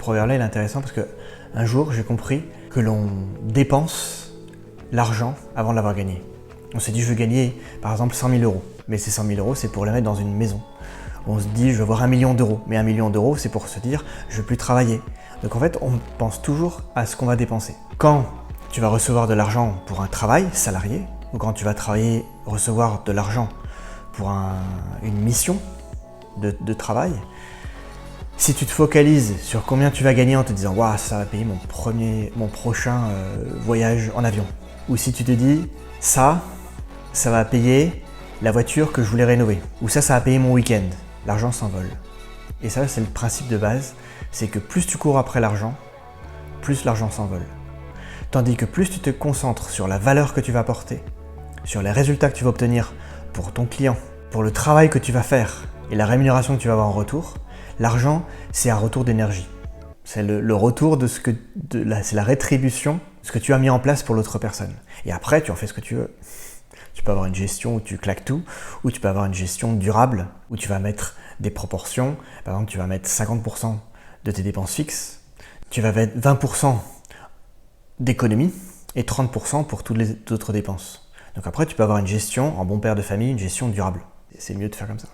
proverbe-là, il est intéressant parce que un jour, j'ai compris que l'on dépense l'argent avant de l'avoir gagné. On s'est dit, je veux gagner, par exemple, 100 000 €. Mais ces 100 000 € c'est pour les mettre dans une maison. On se dit, je veux avoir 1 million d'euros. Mais 1 million d'euros, c'est pour se dire, je ne veux plus travailler. Donc en fait, on pense toujours à ce qu'on va dépenser. Quand tu vas recevoir de l'argent pour un travail salarié, ou quand tu vas recevoir de l'argent pour une mission de travail, si tu te focalises sur combien tu vas gagner en te disant « Waouh, ça va payer mon prochain voyage en avion », ou si tu te dis « ça va payer la voiture que je voulais rénover », ou ça va payer mon week-end », l'argent s'envole. Et ça, c'est le principe de base, c'est que plus tu cours après l'argent, plus l'argent s'envole. Tandis que plus tu te concentres sur la valeur que tu vas apporter, sur les résultats que tu vas obtenir pour ton client, pour le travail que tu vas faire et la rémunération que tu vas avoir en retour, l'argent, c'est un retour d'énergie. C'est le retour c'est la rétribution de ce que tu as mis en place pour l'autre personne. Et après, tu en fais ce que tu veux. Tu peux avoir une gestion où tu claques tout, ou tu peux avoir une gestion durable, où tu vas mettre des proportions. Par exemple, tu vas mettre 50% de tes dépenses fixes, tu vas mettre 20% d'économie et 30% pour toutes les autres dépenses. Donc après, tu peux avoir une gestion, en bon père de famille, une gestion durable. C'est mieux de faire comme ça.